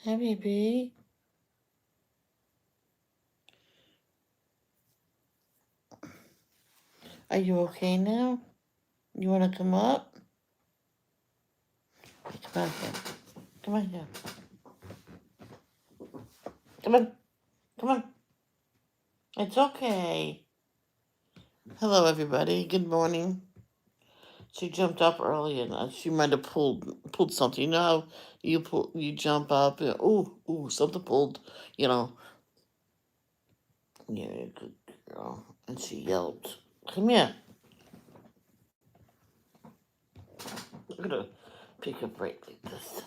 Hi, baby. Are you okay now? You want to come up? Hey, come on here. Come on here. Come on. Come on. It's okay. Hello, everybody. Good morning. She jumped up early and she might have pulled something. You know how you jump up and something pulled. You know. Yeah, good girl. And she yelped. Come here. I'm gonna pick a break like this.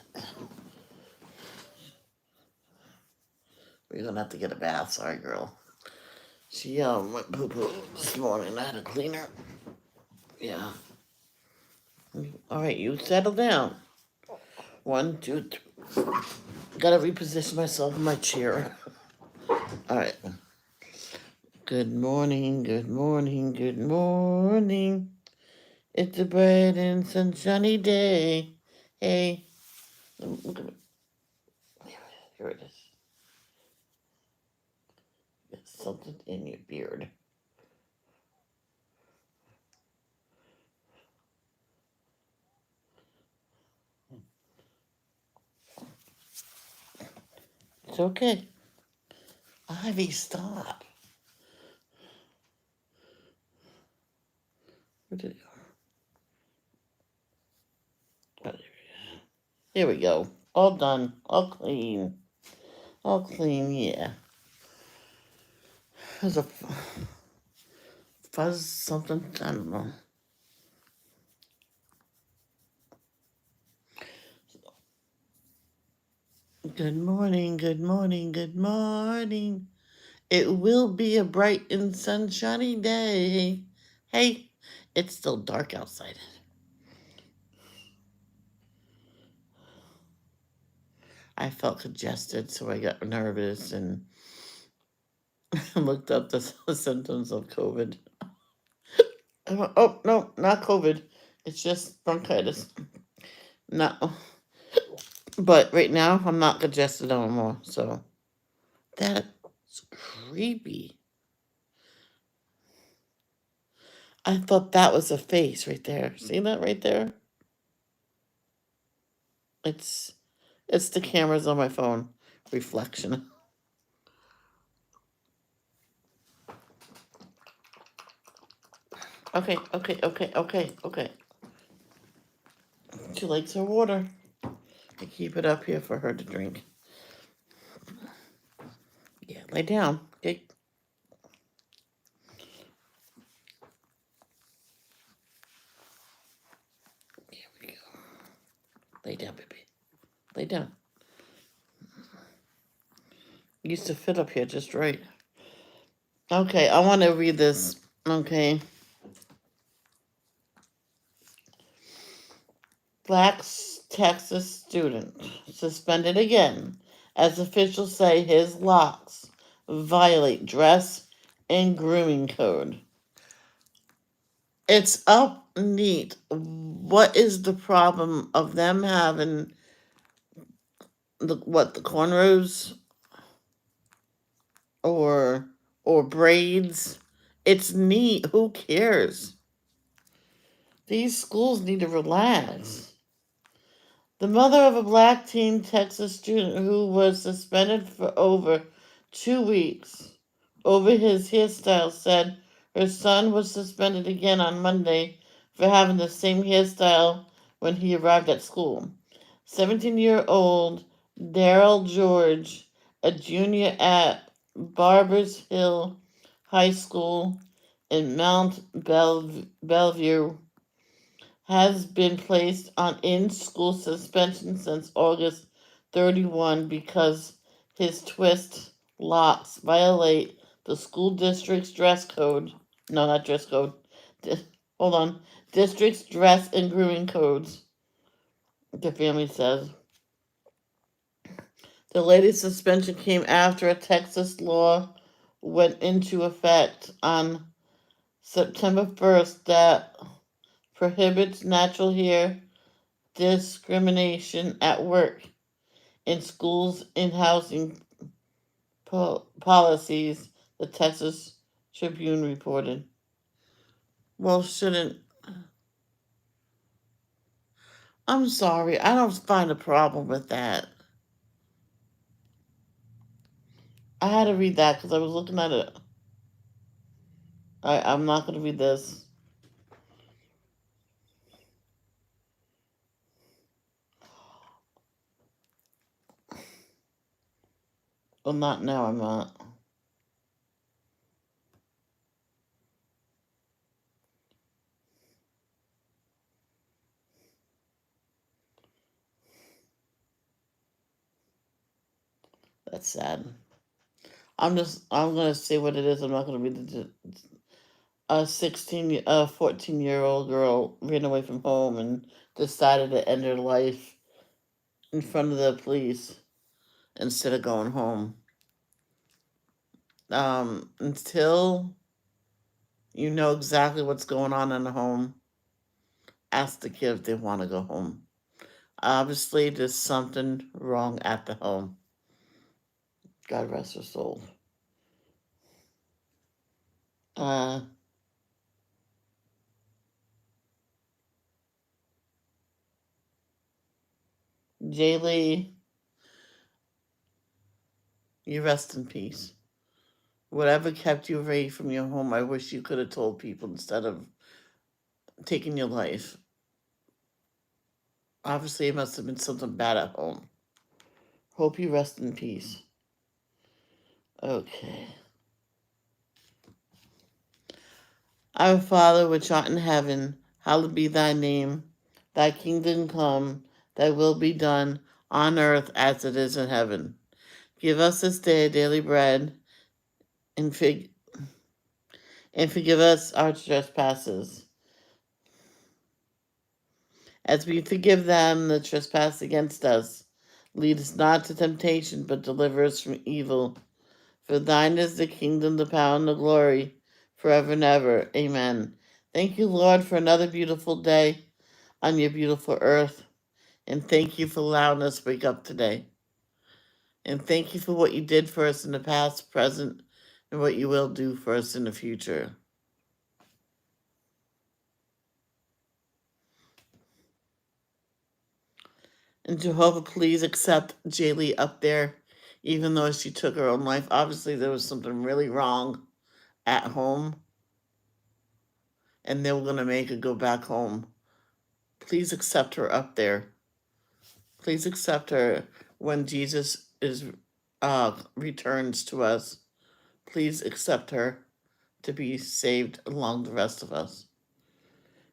We're gonna have to get a bath. Sorry, girl. She went poo poo this morning. I had to clean her. Yeah. All right, you settle down. 1, 2, 3. Gotta reposition myself in my chair. All right. Good morning, good morning, good morning. It's a bright and sunshiny day. Hey, look at it. Here it is. It's something in your beard. It's okay. Ivy, stop. Where did it go? Oh, here we go. All done. All clean. All clean, yeah. There's a fuzz something. I don't know. Good morning, good morning, good morning. It will be a bright and sunshiny day. Hey, it's still dark outside. I felt congested, so I got nervous and looked up the symptoms of COVID. Oh, no, not COVID. It's just bronchitis. No. But right now, I'm not congested anymore, so that's creepy. I thought that was a face right there. See that right there? It's the cameras on my phone reflection. Okay. She likes her water. I keep it up here for her to drink. Yeah, lay down. Okay. Here we go. Lay down, baby. Lay down. Used to fit up here just right. Okay, I want to read this. Okay. Black Texas student suspended again as officials say his locks violate dress and grooming code. It's up neat. What is the problem of them having the cornrows or braids? It's neat. Who cares? These schools need to relax. The mother of a black teen Texas student who was suspended for over 2 weeks over his hairstyle said her son was suspended again on Monday for having the same hairstyle when he arrived at school. 17-year-old Daryl George, a junior at Barbers Hill High School in Mount Bellevue, has been placed on in-school suspension since August 31 because his twist locks violate the school district's dress code. No, not dress code. Hold on. District's dress and grooming codes, the family says. The latest suspension came after a Texas law went into effect on September 1st that prohibits natural hair discrimination at work. in schools and housing policies, the Texas Tribune reported. Well, shouldn't. I'm sorry, I don't find a problem with that. I had to read that because I was looking at it. I'm not going to read this. Well, not now, I'm not. That's sad. I'm going to say what it is. I'm not going to read the. A 14-year-old girl ran away from home and decided to end her life in front of the police instead of going home. Until you know exactly what's going on in the home, ask the kid if they want to go home. Obviously, there's something wrong at the home. God rest her soul. Uh, Jaylee, you rest in peace. Whatever kept you away from your home, I wish you could have told people instead of taking your life. Obviously, it must have been something bad at home. Hope you rest in peace. Okay. Our Father, which art in heaven, hallowed be thy name. Thy kingdom come, thy will be done, on earth as it is in heaven. Give us this day daily bread, and forgive us our trespasses, as we forgive them that trespass against us. Lead us not to temptation, but deliver us from evil. For thine is the kingdom, the power, and the glory, forever and ever. Amen. Thank you, Lord, for another beautiful day on your beautiful earth. And thank you for allowing us to wake up today. And thank you for what you did for us in the past, present, and what you will do for us in the future. And Jehovah, please accept Jaylee up there, even though she took her own life. Obviously, there was something really wrong at home, and they were going to make her go back home. Please accept her up there. Please accept her when Jesus returns to us. Please accept her to be saved along the rest of us.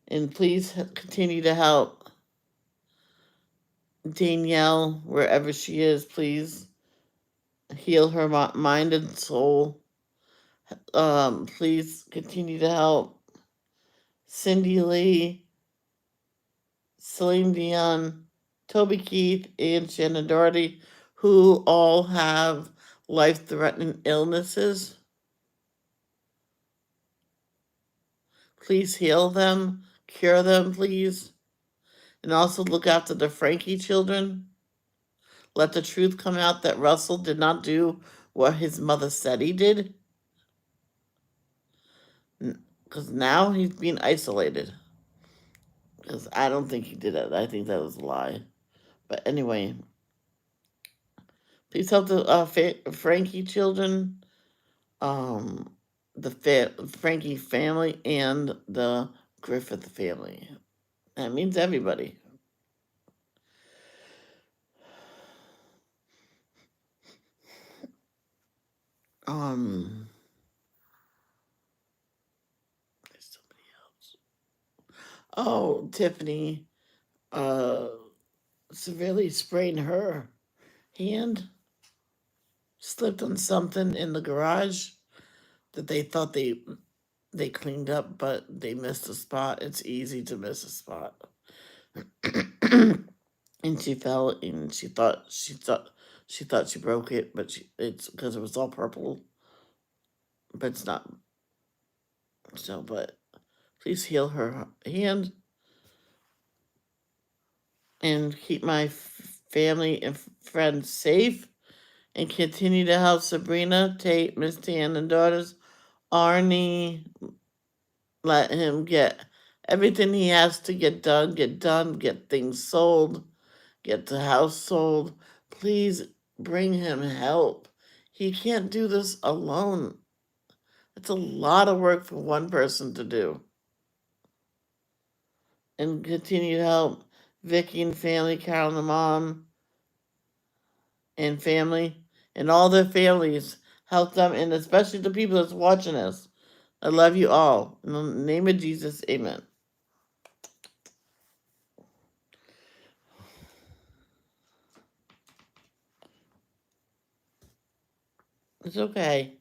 And please continue to help Danielle wherever she is. Please heal her mind and soul. Please continue to help Cindy Lee, Celine Dion, Toby Keith, and Shannon Doherty, who all have life-threatening illnesses. Please heal them, cure them, please. And also look after the Frankie children. Let the truth come out that Russell did not do what his mother said he did. Because now he's being isolated. Because I don't think he did it. I think that was a lie. But anyway, please help the Frankie children, the Frankie family, and the Griffith family. That means everybody. There's somebody else. Oh, Tiffany, severely sprained her hand. Slipped on something in the garage that they thought they cleaned up, but they missed a spot. It's easy to miss a spot. And she fell, and she thought she broke it, but it's because it was all purple. But it's not. So, but please heal her hand and keep my family and friends safe and continue to help Sabrina, Tate, Miss Tan, and daughters. Arnie, let him get everything he has to get done, get things sold, get the house sold. Please bring him help. He can't do this alone. It's a lot of work for one person to do. And continue to help Vicky and family, Carol and the mom and family, and all their families. Help them, and especially the people that's watching us. I love you all. In the name of Jesus, amen. It's okay.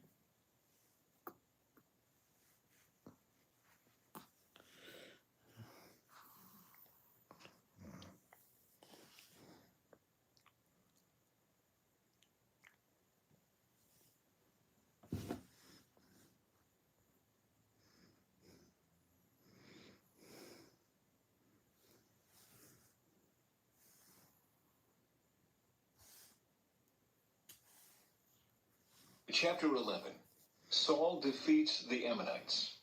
Chapter 11. Saul defeats the Ammonites.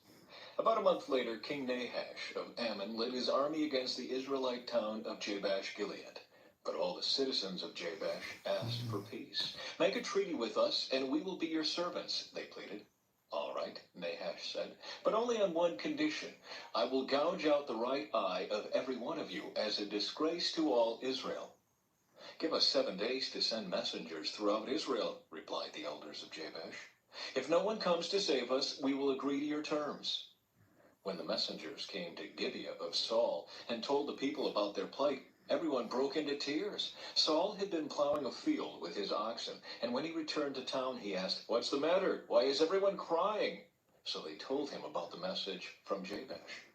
About a month later, King Nahash of Ammon led his army against the Israelite town of Jabesh Gilead. But all the citizens of Jabesh asked for peace. "Make a treaty with us, and we will be your servants," they pleaded. "All right," Nahash said, "but only on one condition. I will gouge out the right eye of every one of you as a disgrace to all Israel." "Give us 7 days to send messengers throughout Israel," replied the elders of Jabesh. "If no one comes to save us, we will agree to your terms." When the messengers came to Gibeah of Saul and told the people about their plight, everyone broke into tears. Saul had been plowing a field with his oxen, and when he returned to town, he asked, "What's the matter? Why is everyone crying?" So they told him about the message from Jabesh.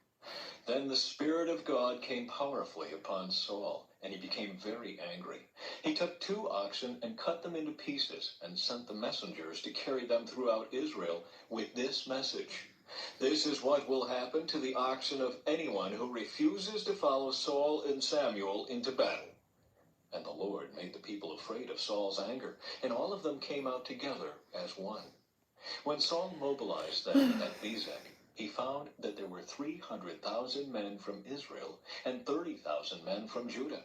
Then the Spirit of God came powerfully upon Saul, and he became very angry. He took 2 oxen and cut them into pieces, and sent the messengers to carry them throughout Israel with this message: "This is what will happen to the oxen of anyone who refuses to follow Saul and Samuel into battle." And the Lord made the people afraid of Saul's anger, and all of them came out together as one. When Saul mobilized them at Bezek, he found that there were 300,000 men from Israel and 30,000 men from Judah.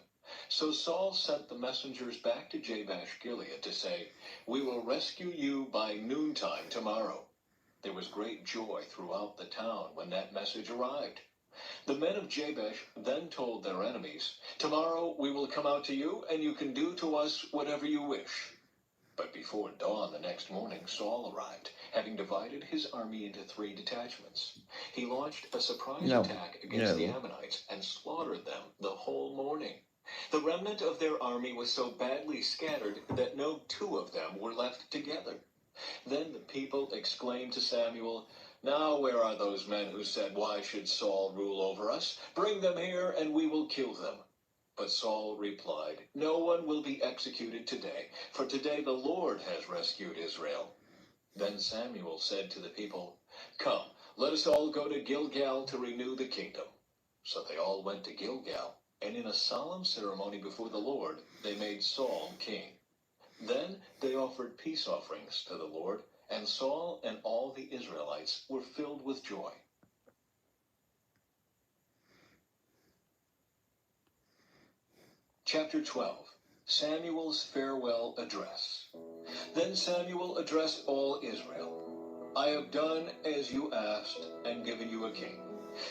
So Saul sent the messengers back to Jabesh Gilead to say, "We will rescue you by noontime tomorrow." There was great joy throughout the town when that message arrived. The men of Jabesh then told their enemies, "Tomorrow we will come out to you, and you can do to us whatever you wish." But before dawn the next morning, Saul arrived, having divided his army into 3 detachments. He launched a surprise attack against the Ammonites and slaughtered them the whole morning. The remnant of their army was so badly scattered that no 2 of them were left together. Then the people exclaimed to Samuel, "Now where are those men who said, 'Why should Saul rule over us?' Bring them here, and we will kill them." But Saul replied, "No one will be executed today, for today the Lord has rescued Israel." Then Samuel said to the people, "Come, let us all go to Gilgal to renew the kingdom." So they all went to Gilgal, and in a solemn ceremony before the Lord, they made Saul king. Then they offered peace offerings to the Lord, and Saul and all the Israelites were filled with joy. Chapter 12. Samuel's farewell address. Then Samuel addressed all Israel. "I have done as you asked and given you a king.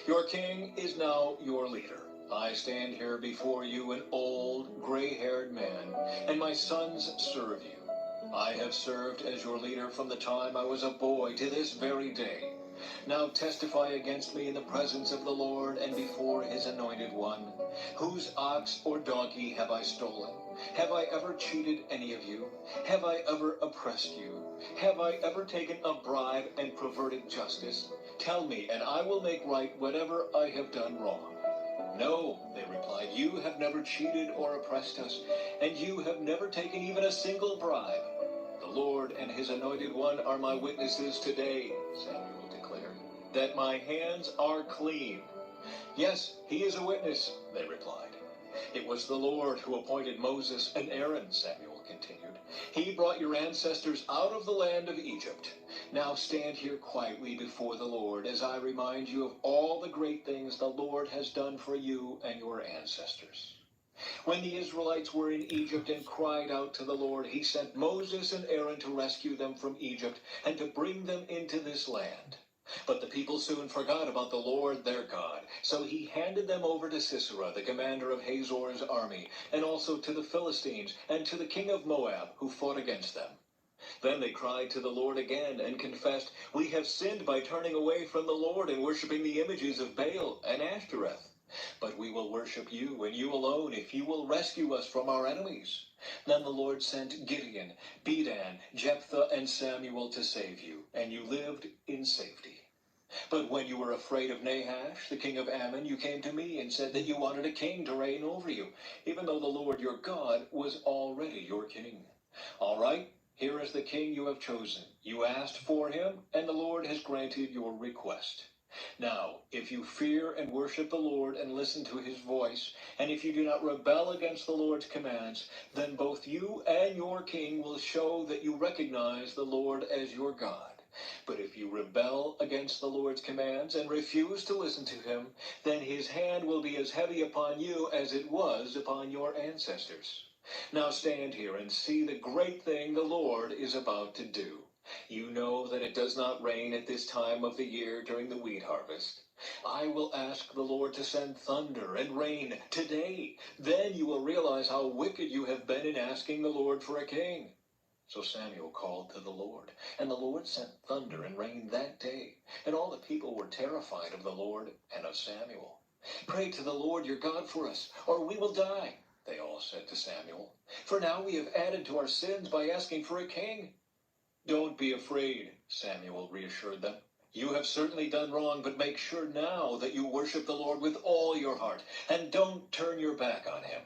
Your king is now your leader. I stand here before you an old, gray-haired man, and my sons serve you. I have served as your leader from the time I was a boy to this very day. Now testify against me in the presence of the Lord and before his anointed one. Whose ox or donkey have I stolen? Have I ever cheated any of you? Have I ever oppressed you? Have I ever taken a bribe and perverted justice? Tell me, and I will make right whatever I have done wrong." "No," they replied, "you have never cheated or oppressed us, and you have never taken even a single bribe. The Lord and his anointed one are my witnesses today," Samuel declared, "that my hands are clean." "Yes, he is a witness," they replied. It was the Lord who appointed Moses and Aaron, Samuel continued. He brought your ancestors out of the land of Egypt. Now stand here quietly before the Lord as I remind you of all the great things the Lord has done for you and your ancestors. When the Israelites were in Egypt and cried out to the Lord, he sent Moses and Aaron to rescue them from Egypt and to bring them into this land. But the people soon forgot about the Lord their God, so he handed them over to Sisera, the commander of Hazor's army, and also to the Philistines and to the king of Moab, who fought against them. Then they cried to the Lord again and confessed, "We have sinned by turning away from the Lord and worshiping the images of Baal and Ashtoreth. But we will worship you and you alone if you will rescue us from our enemies." Then the Lord sent Gideon, Bedan, Jephthah, and Samuel to save you, and you lived in safety. But when you were afraid of Nahash, the king of Ammon, you came to me and said that you wanted a king to reign over you, even though the Lord your God was already your king. All right, here is the king you have chosen. You asked for him, and the Lord has granted your request. Now, if you fear and worship the Lord and listen to his voice, and if you do not rebel against the Lord's commands, then both you and your king will show that you recognize the Lord as your God. But if you rebel against the Lord's commands and refuse to listen to him, then his hand will be as heavy upon you as it was upon your ancestors. Now stand here and see the great thing the Lord is about to do. You know that it does not rain at this time of the year during the wheat harvest. I will ask the Lord to send thunder and rain today. Then you will realize how wicked you have been in asking the Lord for a king. So Samuel called to the Lord, and the Lord sent thunder and rain that day, and all the people were terrified of the Lord and of Samuel. "Pray to the Lord your God for us, or we will die," they all said to Samuel. "For now we have added to our sins by asking for a king." "Don't be afraid," Samuel reassured them. "You have certainly done wrong, but make sure now that you worship the Lord with all your heart, and don't turn your back on him.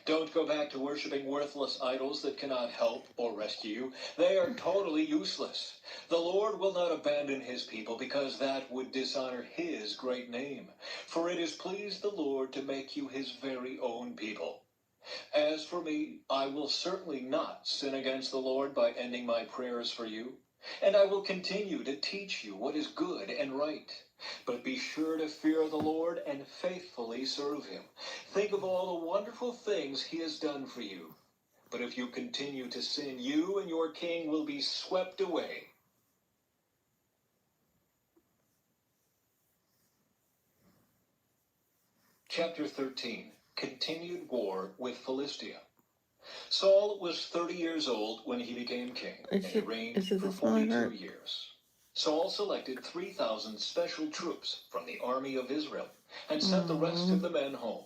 Don't go back to worshiping worthless idols that cannot help or rescue you. They are totally useless. The Lord will not abandon his people because that would dishonor his great name. For it has pleased the Lord to make you his very own people. As for me, I will certainly not sin against the Lord by ending my prayers for you, and I will continue to teach you what is good and right. But be sure to fear the Lord and faithfully serve him. Think of all the wonderful things he has done for you. But if you continue to sin, you and your king will be swept away." Chapter 13. Continued War with Philistia. Saul was 30 years old when he became king, and he reigned for 42 years. Saul selected 3,000 special troops from the army of Israel and sent the rest of the men home.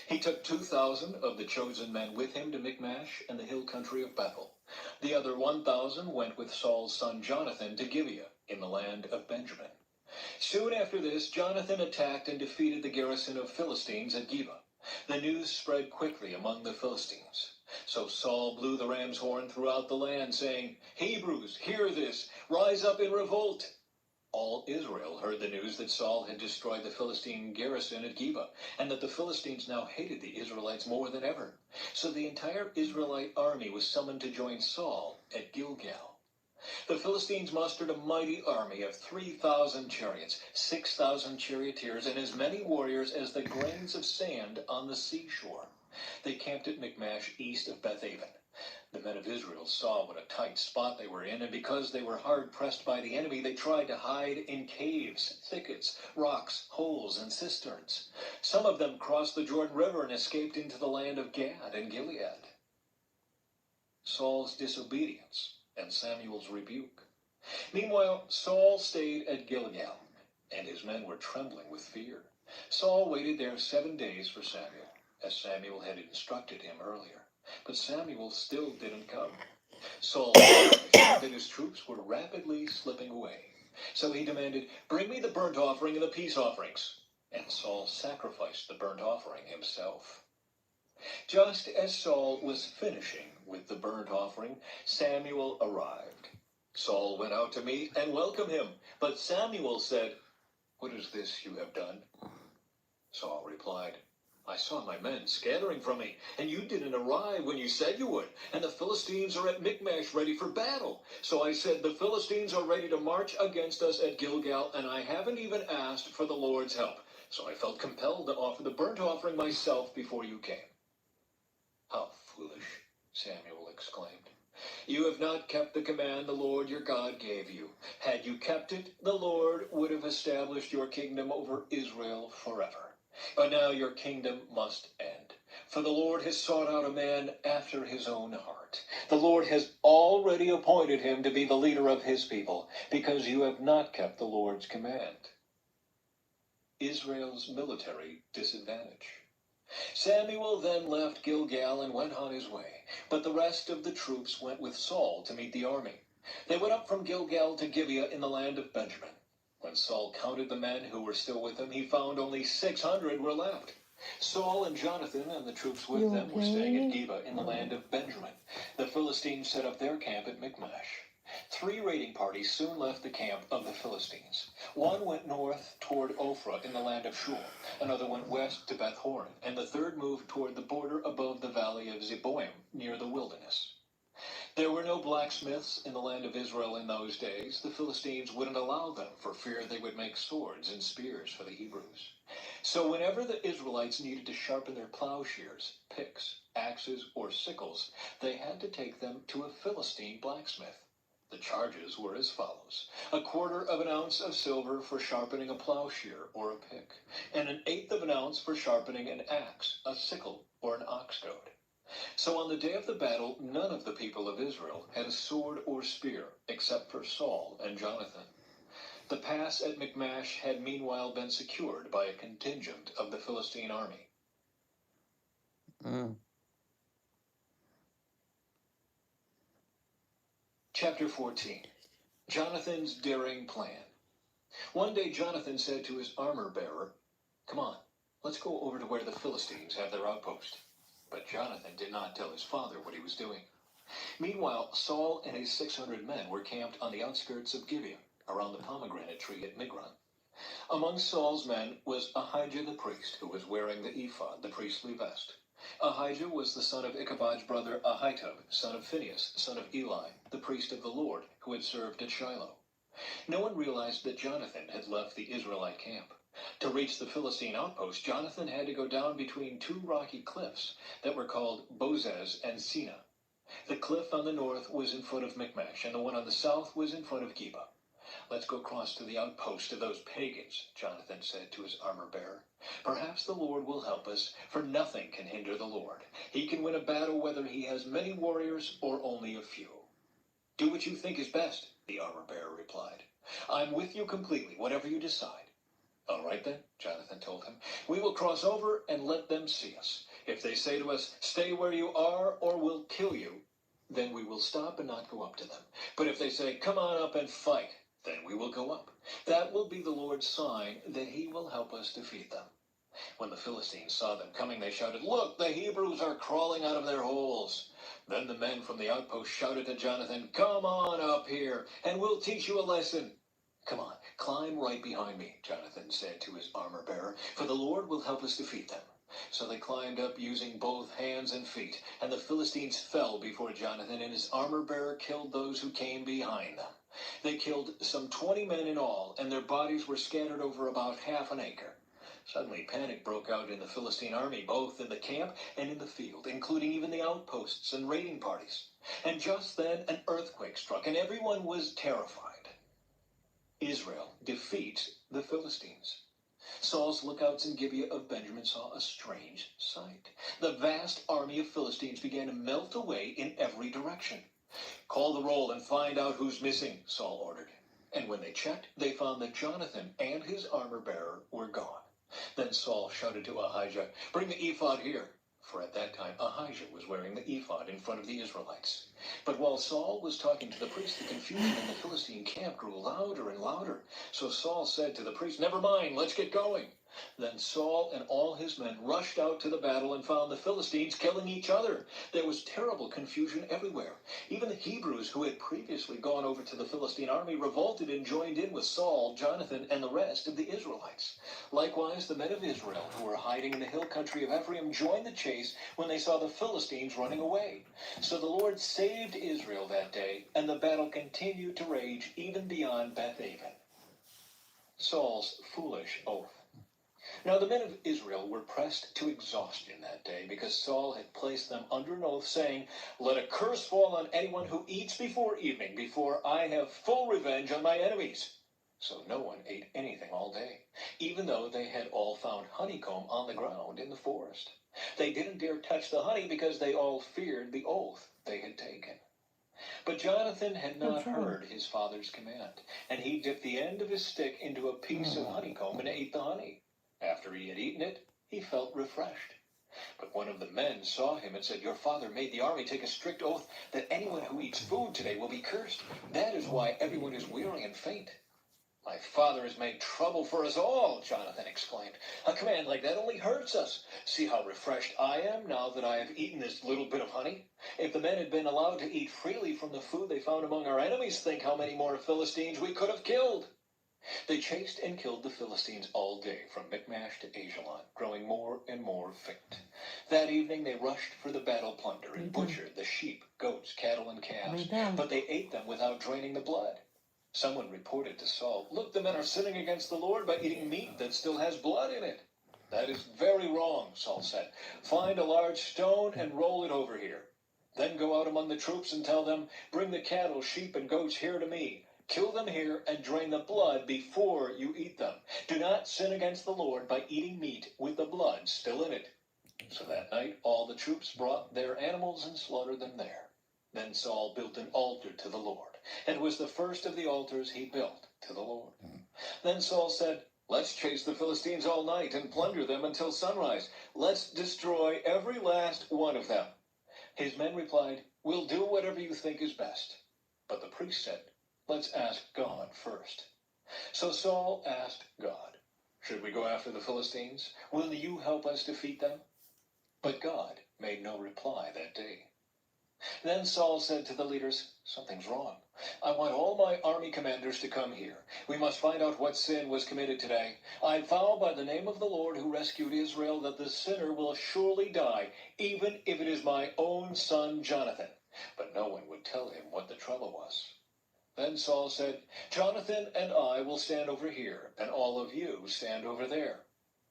He took 2,000 of the chosen men with him to Michmash and the hill country of Bethel. The other 1,000 went with Saul's son Jonathan to Gibeah in the land of Benjamin. Soon after this, Jonathan attacked and defeated the garrison of Philistines at Gibeah. The news spread quickly among the Philistines. So Saul blew the ram's horn throughout the land, saying, "Hebrews, hear this! Rise up in revolt!" All Israel heard the news that Saul had destroyed the Philistine garrison at Gibeah, and that the Philistines now hated the Israelites more than ever. So the entire Israelite army was summoned to join Saul at Gilgal. The Philistines mustered a mighty army of 3,000 chariots, 6,000 charioteers, and as many warriors as the grains of sand on the seashore. They camped at Michmash east of Bethaven. The men of Israel saw what a tight spot they were in, and because they were hard pressed by the enemy, they tried to hide in caves, thickets, rocks, holes, and cisterns. Some of them crossed the Jordan River and escaped into the land of Gad and Gilead. Saul's disobedience and Samuel's rebuke. Meanwhile, Saul stayed at Gilgal, and his men were trembling with fear. Saul waited there 7 days for Samuel, as Samuel had instructed him earlier. But Samuel still didn't come. Saul realized that his troops were rapidly slipping away. So he demanded, "Bring me the burnt offering and the peace offerings." And Saul sacrificed the burnt offering himself. Just as Saul was finishing with the burnt offering, Samuel arrived. Saul went out to meet and welcome him, but Samuel said, "What is this you have done?" Saul replied, I saw my men scattering from me, and you didn't arrive when you said you would, and the Philistines are at Michmash ready for battle. So I said, the Philistines are ready to march against us at Gilgal, and I haven't even asked for the Lord's help. So I felt compelled to offer the burnt offering myself before you came. How foolish, Samuel exclaimed. You have not kept the command the Lord your God gave you. Had you kept it, the Lord would have established your kingdom over Israel forever. But now your kingdom must end. For the Lord has sought out a man after his own heart. The Lord has already appointed him to be the leader of his people, because you have not kept the Lord's command. Israel's military disadvantage. Samuel then left Gilgal and went on his way, but the rest of the troops went with Saul to meet the army. They went up from Gilgal to Gibeah in the land of Benjamin. When Saul counted the men who were still with him, he found only 600 were left. Saul and Jonathan and the troops with them were staying at Gibeah in the land of Benjamin. The Philistines set up their camp at Michmash. 3 raiding parties soon left the camp of the Philistines. One went north toward Ophrah in the land of Shur, another went west to Beth-horon, and the third moved toward the border above the valley of Zeboim, near the wilderness. There were no blacksmiths in the land of Israel in those days. The Philistines wouldn't allow them for fear they would make swords and spears for the Hebrews. So whenever the Israelites needed to sharpen their plowshares, picks, axes, or sickles, they had to take them to a Philistine blacksmith. The charges were as follows: 1/4 of an ounce of silver for sharpening a plowshare or a pick, and 1/8 of an ounce for sharpening an axe, a sickle, or an ox goad. So on the day of the battle, none of the people of Israel had a sword or spear, except for Saul and Jonathan. The pass at Michmash had meanwhile been secured by a contingent of the Philistine army. Chapter 14. Jonathan's daring plan. One day Jonathan said to his armor-bearer, "Come on, let's go over to where the Philistines have their outpost." But Jonathan did not tell his father what he was doing. Meanwhile, Saul and his 600 men were camped on the outskirts of Gibeah, around the pomegranate tree at Migron. Among Saul's men was Ahijah the priest, who was wearing the ephod, the priestly vest. Ahijah was the son of Ichabod's brother Ahitub, son of Phinehas, son of Eli, the priest of the Lord, who had served at Shiloh. No one realized that Jonathan had left the Israelite camp. To reach the Philistine outpost, Jonathan had to go down between 2 rocky cliffs that were called Bozez and Sina. The cliff on the north was in front of Michmash, and the one on the south was in front of Gibeah. "Let's go across to the outpost of those pagans," Jonathan said to his armor-bearer. "Perhaps the Lord will help us, for nothing can hinder the Lord. He can win a battle whether he has many warriors or only a few." "Do what you think is best," the armor-bearer replied. "I'm with you completely, whatever you decide." "All right then," Jonathan told him. "We will cross over and let them see us. If they say to us, 'Stay where you are or we'll kill you,' then we will stop and not go up to them. But if they say, 'Come on up and fight,' then we will go up. That will be the Lord's sign that he will help us defeat them." When the Philistines saw them coming, they shouted, "Look, the Hebrews are crawling out of their holes." Then the men from the outpost shouted to Jonathan, "Come on up here, and we'll teach you a lesson." "Come on, climb right behind me," Jonathan said to his armor-bearer, "for the Lord will help us defeat them." So they climbed up using both hands and feet, and the Philistines fell before Jonathan, and his armor-bearer killed those who came behind them. They killed some 20 men in all, and their bodies were scattered over about half an acre. Suddenly panic broke out in the Philistine army, both in the camp and in the field, including even the outposts and raiding parties. And just then an earthquake struck, and everyone was terrified. Israel defeats the Philistines. Saul's lookouts in Gibeah of Benjamin saw a strange sight. The vast army of Philistines began to melt away in every direction. "Call the roll and find out who's missing," Saul ordered. And when they checked, they found that Jonathan and his armor-bearer were gone. Then Saul shouted to Ahijah, "Bring the ephod here." For at that time Ahijah was wearing the ephod in front of the Israelites. But while Saul was talking to the priest, the confusion in the Philistine camp grew louder and louder. So Saul said to the priest, "Never mind, let's get going." Then Saul and all his men rushed out to the battle and found the Philistines killing each other. There was terrible confusion everywhere. Even the Hebrews, who had previously gone over to the Philistine army, revolted and joined in with Saul, Jonathan, and the rest of the Israelites. Likewise, the men of Israel, who were hiding in the hill country of Ephraim, joined the chase when they saw the Philistines running away. So the Lord saved Israel that day, and the battle continued to rage even beyond Beth-aven. Saul's foolish oath. Now the men of Israel were pressed to exhaustion that day, because Saul had placed them under an oath, saying, "Let a curse fall on anyone who eats before evening, before I have full revenge on my enemies." So no one ate anything all day, even though they had all found honeycomb on the ground in the forest. They didn't dare touch the honey because they all feared the oath they had taken. But Jonathan had not heard his father's command, and he dipped the end of his stick into a piece of honeycomb and ate the honey. After he had eaten it, he felt refreshed. But one of the men saw him and said, "Your father made the army take a strict oath that anyone who eats food today will be cursed. That is why everyone is weary and faint." "My father has made trouble for us all," Jonathan exclaimed. "A command like that only hurts us. See how refreshed I am now that I have eaten this little bit of honey. If the men had been allowed to eat freely from the food they found among our enemies, think how many more Philistines we could have killed." They chased and killed the Philistines all day, from Michmash to Ajalon, growing more and more faint. That evening they rushed for the battle plunder and butchered the sheep, goats, cattle, and calves, but they ate them without draining the blood. Someone reported to Saul, "Look, the men are sinning against the Lord by eating meat that still has blood in it." "That is very wrong," Saul said. "Find a large stone and roll it over here. Then go out among the troops and tell them, 'Bring the cattle, sheep, and goats here to me. Kill them here and drain the blood before you eat them. Do not sin against the Lord by eating meat with the blood still in it.'" So that night all the troops brought their animals and slaughtered them there. Then Saul built an altar to the Lord, and it was the first of the altars he built to the Lord. Then Saul said, "Let's chase the Philistines all night and plunder them until sunrise. Let's destroy every last one of them." His men replied, "We'll do whatever you think is best." But the priest said, "Let's ask God first." So Saul asked God, "Should we go after the Philistines? Will you help us defeat them?" But God made no reply that day. Then Saul said to the leaders, "Something's wrong. I want all my army commanders to come here. We must find out what sin was committed today. I vow by the name of the Lord who rescued Israel that the sinner will surely die, even if it is my own son Jonathan." But no one would tell him what the trouble was. Then Saul said, "Jonathan and I will stand over here, and all of you stand over there."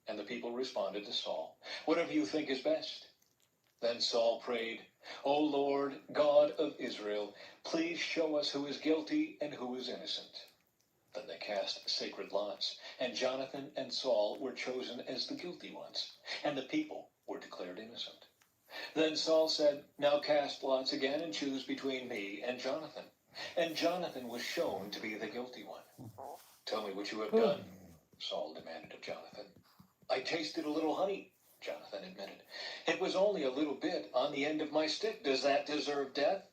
And the people responded to Saul, "Whatever you think is best." Then Saul prayed, "O Lord, God of Israel, please show us who is guilty and who is innocent." Then they cast sacred lots, and Jonathan and Saul were chosen as the guilty ones, and the people were declared innocent. Then Saul said, "Now cast lots again and choose between me and Jonathan." And Jonathan was shown to be the guilty one. "Tell me what you have done," Saul demanded of Jonathan. "I tasted a little honey," Jonathan admitted. "It was only a little bit on the end of my stick. Does that deserve death?"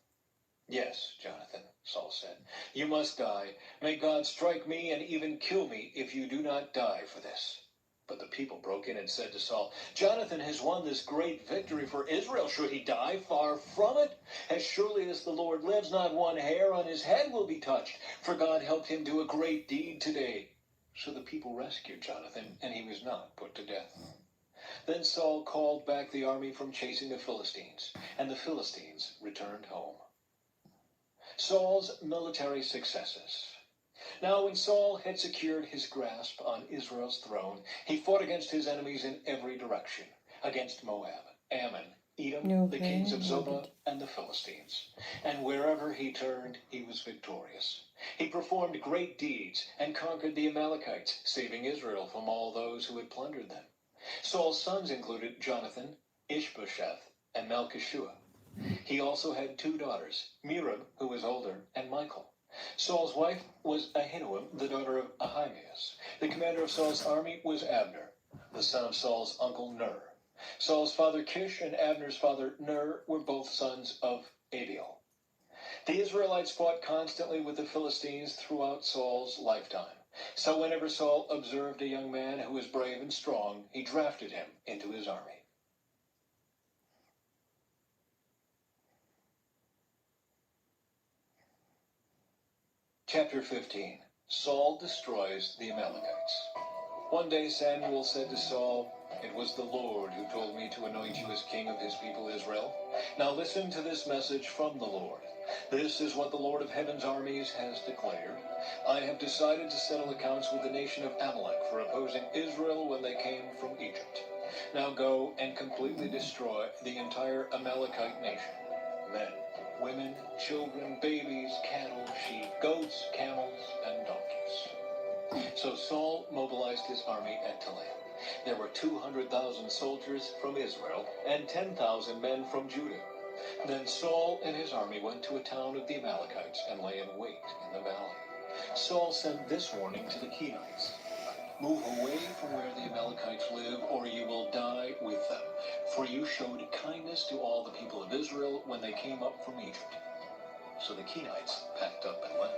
"Yes, Jonathan," Saul said. "You must die. May God strike me and even kill me if you do not die for this." But the people broke in and said to Saul, "Jonathan has won this great victory for Israel. Should he die? Far from it. As surely as the Lord lives, not one hair on his head will be touched, for God helped him do a great deed today." So the people rescued Jonathan, and he was not put to death. Then Saul called back the army from chasing the Philistines, and the Philistines returned home. Saul's military successes. Now when Saul had secured his grasp on Israel's throne, he fought against his enemies in every direction, against Moab, Ammon, Edom, the kings of Zobah, and the Philistines. And wherever he turned, he was victorious. He performed great deeds and conquered the Amalekites, saving Israel from all those who had plundered them. Saul's sons included Jonathan, Ishbosheth, and Malchishua. He also had 2 daughters, Merab, who was older, and Michal. Saul's wife was Ahinoam, the daughter of Ahimaaz. The commander of Saul's army was Abner, the son of Saul's uncle Ner. Saul's father Kish and Abner's father Ner were both sons of Abiel. The Israelites fought constantly with the Philistines throughout Saul's lifetime. So whenever Saul observed a young man who was brave and strong, he drafted him into his army. Chapter 15. Saul destroys the Amalekites. One day Samuel said to Saul, "It was the Lord who told me to anoint you as king of his people Israel. Now listen to this message from the Lord. This is what the Lord of heaven's armies has declared. I have decided to settle accounts with the nation of Amalek for opposing Israel when they came from Egypt. Now go and completely destroy the entire Amalekite nation. Men, women, children, babies, cattle, sheep, goats, camels, and donkeys." So Saul mobilized his army at Telaim. There were 200,000 soldiers from Israel and 10,000 men from Judah. Then Saul and his army went to a town of the Amalekites and lay in wait in the valley. Saul sent this warning to the Kenites: "Move away from where the Amalekites live, or you will die with them. For you showed kindness to all the people of Israel when they came up from Egypt." So the Kenites packed up and left.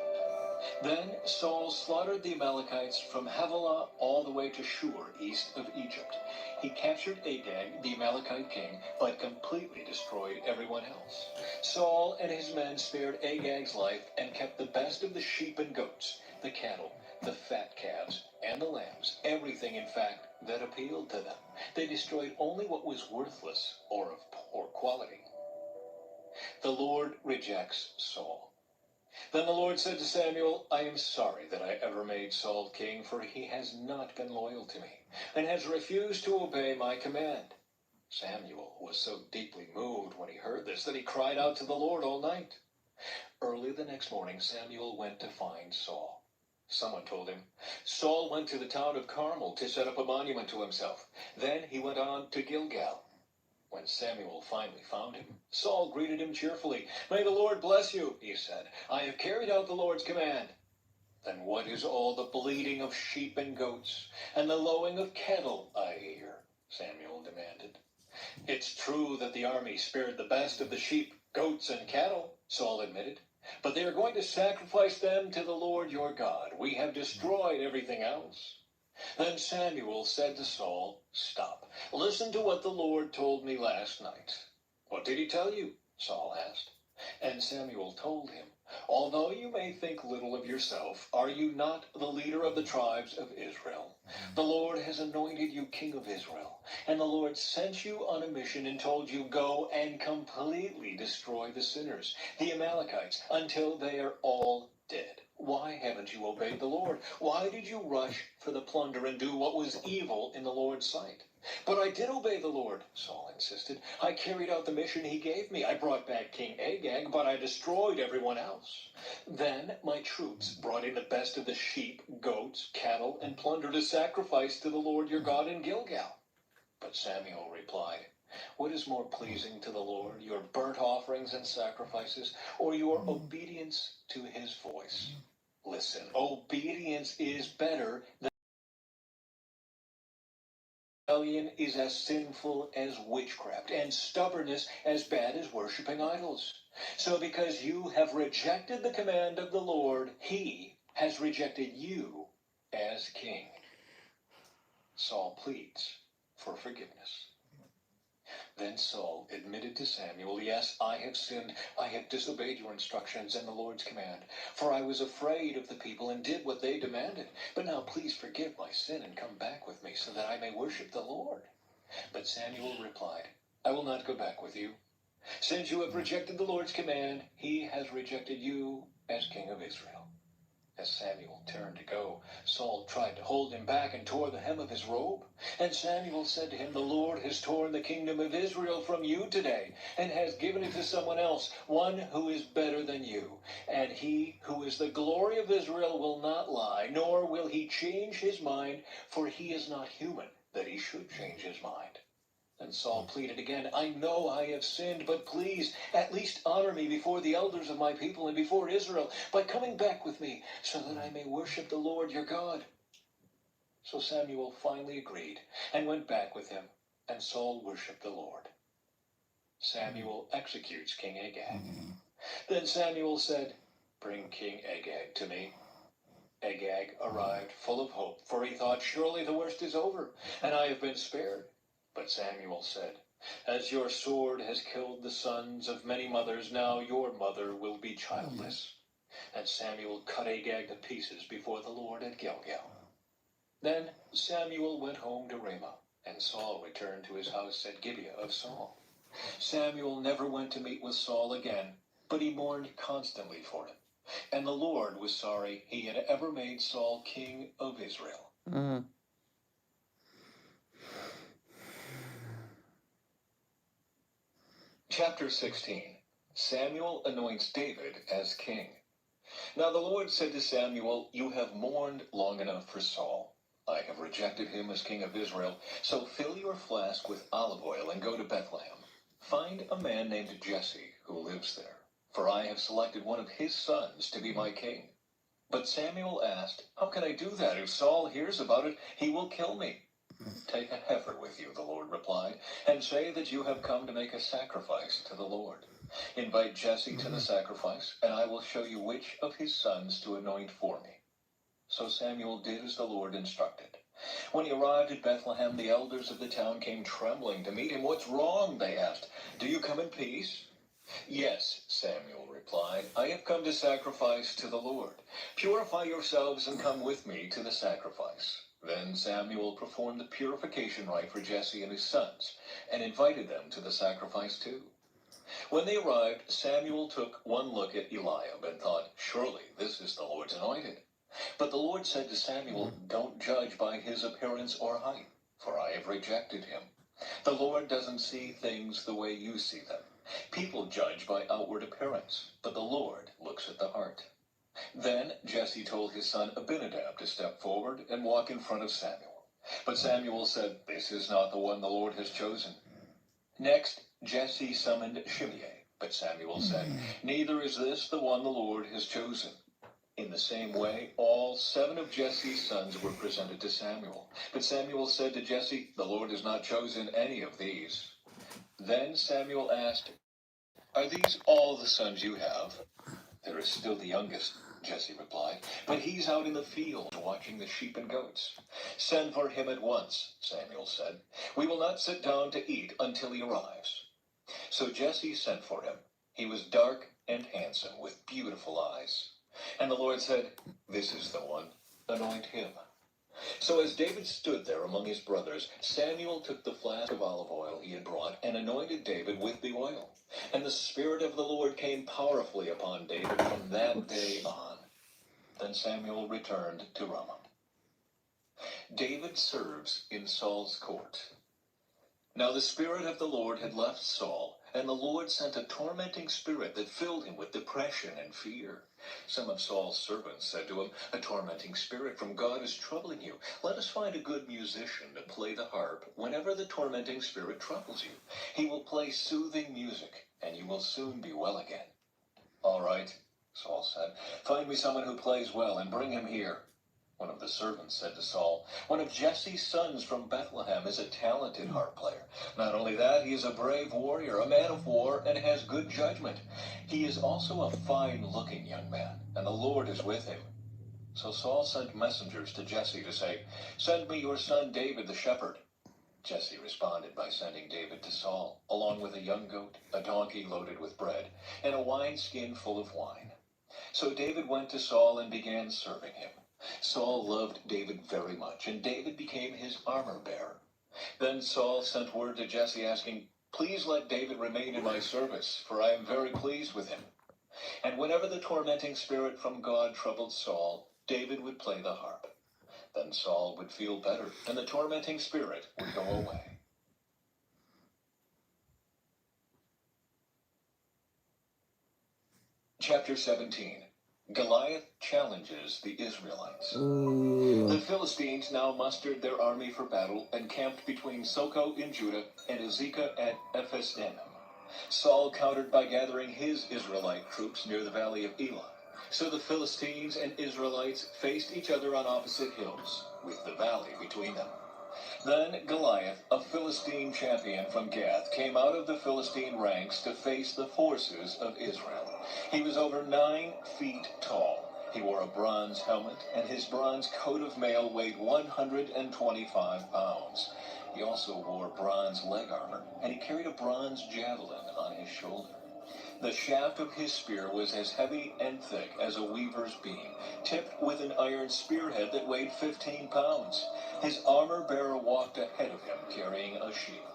Then Saul slaughtered the Amalekites from Havilah all the way to Shur, east of Egypt. He captured Agag, the Amalekite king, but completely destroyed everyone else. Saul and his men spared Agag's life and kept the best of the sheep and goats, the cattle, the fat calves, and the lambs, everything, in fact, that appealed to them. They destroyed only what was worthless or of poor quality. The Lord rejects Saul. Then the Lord said to Samuel, "I am sorry that I ever made Saul king, for he has not been loyal to me, and has refused to obey my command." Samuel was so deeply moved when he heard this that he cried out to the Lord all night. Early the next morning, Samuel went to find Saul. Someone told him, "Saul went to the town of Carmel to set up a monument to himself. Then he went on to Gilgal." When Samuel finally found him, Saul greeted him cheerfully. "May the Lord bless you," he said. "I have carried out the Lord's command." "Then what is all the bleating of sheep and goats and the lowing of cattle I hear?" Samuel demanded. "It's true that the army spared the best of the sheep, goats, and cattle," Saul admitted. "But they are going to sacrifice them to the Lord your God. We have destroyed everything else." Then Samuel said to Saul, "Stop. Listen to what the Lord told me last night." "What did he tell you?" Saul asked. And Samuel told him, "Although you may think little of yourself, are you not the leader of the tribes of Israel? The Lord has anointed you king of Israel, and the Lord sent you on a mission and told you, 'Go and completely destroy the sinners, the Amalekites, until they are all dead.' Why haven't you obeyed the Lord? Why did you rush for the plunder and do what was evil in the Lord's sight?" "But I did obey the Lord," Saul insisted. "I carried out the mission he gave me. I brought back King Agag, but I destroyed everyone else. Then my troops brought in the best of the sheep, goats, cattle, and plunder to sacrifice to the Lord your God in Gilgal." But Samuel replied, "What is more pleasing to the Lord, your burnt offerings and sacrifices, or your obedience to his voice? Listen, obedience is better than rebellion is as sinful as witchcraft, and stubbornness as bad as worshiping idols. So because you have rejected the command of the Lord, he has rejected you as king." Saul pleads for forgiveness. Then Saul admitted to Samuel, "Yes, I have sinned. I have disobeyed your instructions and the Lord's command, for I was afraid of the people and did what they demanded. But now please forgive my sin and come back with me so that I may worship the Lord." But Samuel replied, "I will not go back with you. Since you have rejected the Lord's command, he has rejected you as king of Israel." As Samuel turned to go, Saul tried to hold him back and tore the hem of his robe. And Samuel said to him, "The Lord has torn the kingdom of Israel from you today, and has given it to someone else, one who is better than you. And he who is the glory of Israel will not lie, nor will he change his mind, for he is not human, that he should change his mind." And Saul pleaded again, "I know I have sinned, but please at least honor me before the elders of my people and before Israel by coming back with me so that I may worship the Lord your God." So Samuel finally agreed and went back with him, and Saul worshiped the Lord. Samuel executes King Agag. Then Samuel said, "Bring King Agag to me." Agag arrived full of hope, for he thought, surely the worst is over, and I have been spared. But Samuel said, as your sword has killed the sons of many mothers, now your mother will be childless. And Samuel cut Agag to pieces before the Lord at Gilgal. Then Samuel went home to Ramah, and Saul returned to his house at Gibeah of Saul. Samuel never went to meet with Saul again, but he mourned constantly for him. And the Lord was sorry he had ever made Saul king of Israel. Mm. Chapter 16. Samuel anoints David as king. Now the Lord said to Samuel, you have mourned long enough for Saul. I have rejected him as king of Israel, so fill your flask with olive oil and go to Bethlehem. Find a man named Jesse who lives there, for I have selected one of his sons to be my king. But Samuel asked, how can I do that? If Saul hears about it, he will kill me. Take a heifer with you, the Lord replied, and say that you have come to make a sacrifice to the Lord. Invite Jesse to the sacrifice, and I will show you which of his sons to anoint for me. So Samuel did as the Lord instructed. When he arrived at Bethlehem, the elders of the town came trembling to meet him. What's wrong? They asked. Do you come in peace? Yes, Samuel replied. I have come to sacrifice to the Lord. Purify yourselves and come with me to the sacrifice. Then Samuel performed the purification rite for Jesse and his sons, and invited them to the sacrifice too. When they arrived, Samuel took one look at Eliab and thought, surely this is the Lord's anointed. But the Lord said to Samuel, don't judge by his appearance or height, for I have rejected him. The Lord doesn't see things the way you see them. People judge by outward appearance, but the Lord looks at the heart. Then Jesse told his son Abinadab to step forward and walk in front of Samuel. But Samuel said, this is not the one the Lord has chosen. Next, Jesse summoned Shimei, but Samuel said, neither is this the one the Lord has chosen. In the same way, all 7 of Jesse's sons were presented to Samuel. But Samuel said to Jesse, the Lord has not chosen any of these. Then Samuel asked, are these all the sons you have? There is still the youngest, Jesse replied, but he's out in the field watching the sheep and goats. Send for him at once, Samuel said. We will not sit down to eat until he arrives. So Jesse sent for him. He was dark and handsome, with beautiful eyes. And the Lord said, this is the one, anoint him. So as David stood there among his brothers, Samuel took the flask of olive oil he had brought and anointed David with the oil. And the Spirit of the Lord came powerfully upon David from that day on. Then Samuel returned to Ramah. David serves in Saul's court. Now the Spirit of the Lord had left Saul, and the Lord sent a tormenting spirit that filled him with depression and fear. Some of Saul's servants said to him, a tormenting spirit from God is troubling you. Let us find a good musician to play the harp whenever the tormenting spirit troubles you. He will play soothing music, and you will soon be well again. All right, Saul said, find me someone who plays well and bring him here. One of the servants said to Saul, one of Jesse's sons from Bethlehem is a talented harp player. Not only that, he is a brave warrior, a man of war, and has good judgment. He is also a fine-looking young man, and the Lord is with him. So Saul sent messengers to Jesse to say, send me your son David the shepherd. Jesse responded by sending David to Saul, along with a young goat, a donkey loaded with bread, and a wineskin full of wine. So David went to Saul and began serving him. Saul loved David very much, and David became his armor-bearer. Then Saul sent word to Jesse asking, please let David remain in my service, for I am very pleased with him. And whenever the tormenting spirit from God troubled Saul, David would play the harp. Then Saul would feel better, and the tormenting spirit would go away. Chapter 17. Goliath challenges the Israelites. The Philistines now mustered their army for battle and camped between Soko in Judah and Azekah at Ephes-dammim. Saul countered by gathering his Israelite troops near the valley of Elah. So the Philistines and Israelites faced each other on opposite hills, with the valley between them. Then Goliath, a Philistine champion from Gath, came out of the Philistine ranks to face the forces of Israel. He was over 9 feet tall, He wore a bronze helmet, and his bronze coat of mail weighed 125 pounds. He also wore bronze leg armor, and he carried a bronze javelin on his shoulder. The shaft of his spear was as heavy and thick as a weaver's beam, tipped with an iron spearhead that weighed 15 pounds. His armor-bearer walked ahead of him, carrying a shield.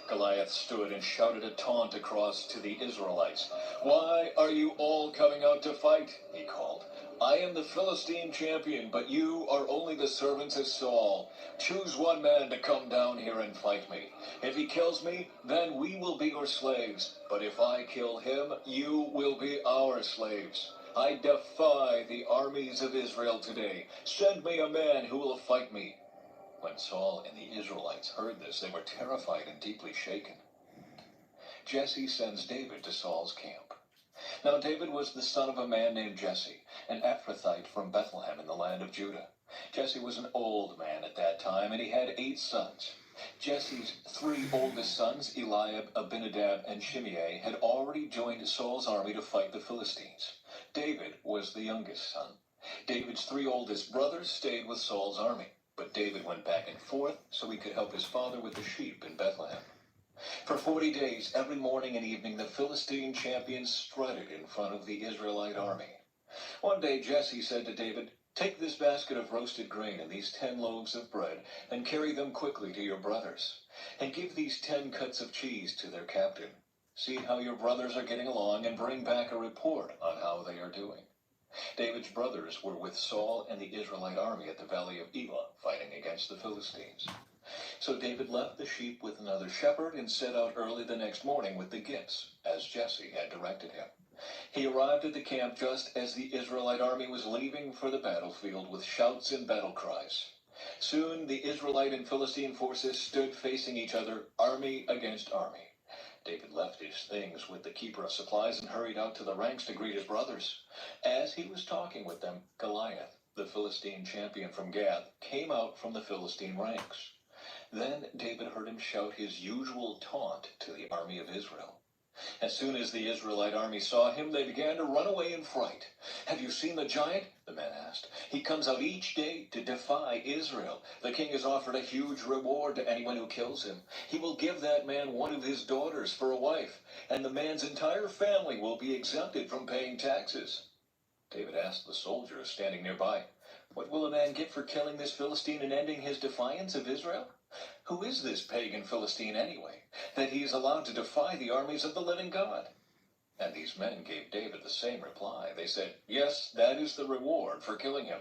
Goliath stood and shouted a taunt across to the Israelites. "Why are you all coming out to fight?" he called. "I am the Philistine champion, but you are only the servants of Saul. Choose one man to come down here and fight me. If he kills me, then we will be your slaves. But if I kill him, you will be our slaves. I defy the armies of Israel today. Send me a man who will fight me." When Saul and the Israelites heard this, they were terrified and deeply shaken. Jesse sends David to Saul's camp. Now David was the son of a man named Jesse, an Ephrathite from Bethlehem in the land of Judah. Jesse was an old man at that time, and he had 8 sons. Jesse's 3 oldest sons, Eliab, Abinadab, and Shimei, had already joined Saul's army to fight the Philistines. David was the youngest son. David's 3 oldest brothers stayed with Saul's army, but David went back and forth so he could help his father with the sheep in Bethlehem. For 40 days, every morning and evening, the Philistine champions strutted in front of the Israelite army. One day Jesse said to David, "Take this basket of roasted grain and these 10 loaves of bread and carry them quickly to your brothers. And give these 10 cuts of cheese to their captain. See how your brothers are getting along and bring back a report on how they are doing." David's brothers were with Saul and the Israelite army at the valley of Elah, fighting against the Philistines. So David left the sheep with another shepherd and set out early the next morning with the gifts, as Jesse had directed him. He arrived at the camp just as the Israelite army was leaving for the battlefield with shouts and battle cries. Soon the Israelite and Philistine forces stood facing each other, army against army. David left his things with the keeper of supplies and hurried out to the ranks to greet his brothers. As he was talking with them, Goliath, the Philistine champion from Gath, came out from the Philistine ranks. Then David heard him shout his usual taunt to the army of Israel. As soon as the Israelite army saw him, they began to run away in fright. "Have you seen the giant?" the men asked. "He comes out each day to defy Israel. The king has offered a huge reward to anyone who kills him. He will give that man one of his daughters for a wife, and the man's entire family will be exempted from paying taxes." David asked the soldiers standing nearby, "What will a man get for killing this Philistine and ending his defiance of Israel? Who is this pagan Philistine anyway, that he is allowed to defy the armies of the living God?" And these men gave David the same reply. They said, "Yes, that is the reward for killing him."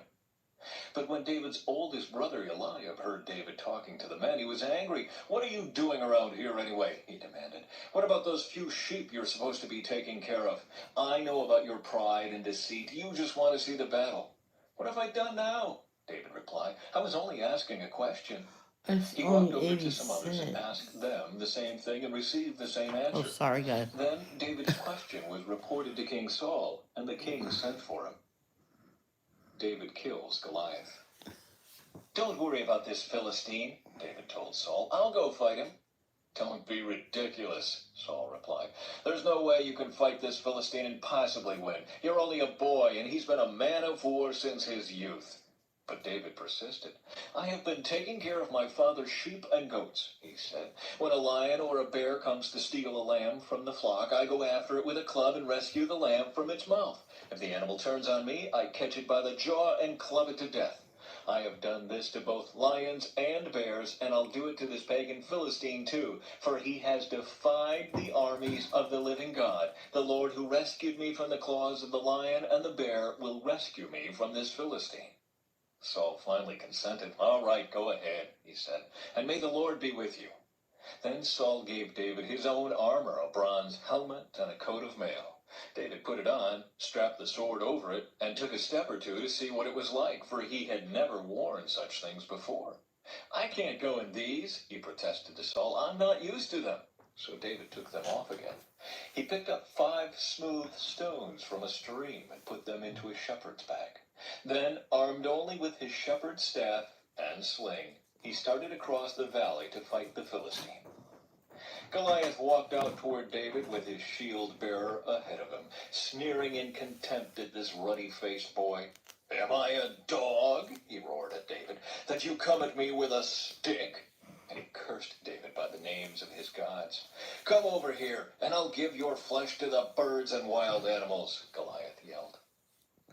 But when David's oldest brother Eliab heard David talking to the men, he was angry. "What are you doing around here anyway?" he demanded. "What about those few sheep you're supposed to be taking care of? I know about your pride and deceit. You just want to see the battle." "What have I done now?" David replied. "I was only asking a question." He walked over to some others and asked them the same thing and received the same answer. Oh, sorry, guys. Then David's question was reported to King Saul, and the king sent for him. David kills Goliath. "Don't worry about this Philistine," David told Saul. "I'll go fight him." "Don't be ridiculous," Saul replied. "There's no way you can fight this Philistine and possibly win. You're only a boy, and he's been a man of war since his youth." But David persisted. "I have been taking care of my father's sheep and goats," he said. "When a lion or a bear comes to steal a lamb from the flock, I go after it with a club and rescue the lamb from its mouth. If the animal turns on me, I catch it by the jaw and club it to death. I have done this to both lions and bears, and I'll do it to this pagan Philistine too, for he has defied the armies of the living God. The Lord who rescued me from the claws of the lion and the bear will rescue me from this Philistine." Saul finally consented. "All right, go ahead," he said, "and may the Lord be with you." Then Saul gave David his own armor, a bronze helmet and a coat of mail. David put it on, strapped the sword over it, and took a step or two to see what it was like, for he had never worn such things before. "I can't go in these," he protested to Saul. "I'm not used to them." So David took them off again. He picked up 5 smooth stones from a stream and put them into his shepherd's bag. Then, armed only with his shepherd's staff and sling, he started across the valley to fight the Philistine. Goliath walked out toward David with his shield bearer ahead of him, sneering in contempt at this ruddy-faced boy. "Am I a dog," he roared at David, "that you come at me with a stick?" And he cursed David by the names of his gods. "Come over here, and I'll give your flesh to the birds and wild animals," Goliath yelled.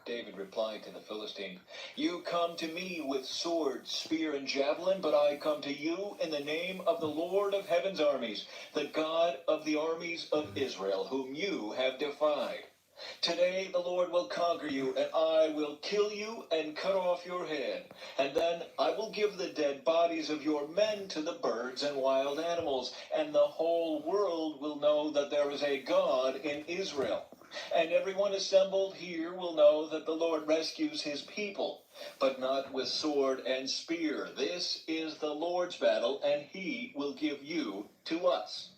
David replied to the Philistine, "You come to me with sword, spear, and javelin, but I come to you in the name of the Lord of heaven's armies, the God of the armies of Israel, whom you have defied. Today the Lord will conquer you, and I will kill you and cut off your head. And then I will give the dead bodies of your men to the birds and wild animals, and the whole world will know that there is a God in Israel. And everyone assembled here will know that the Lord rescues his people, but not with sword and spear. This is the Lord's battle, and he will give you to us."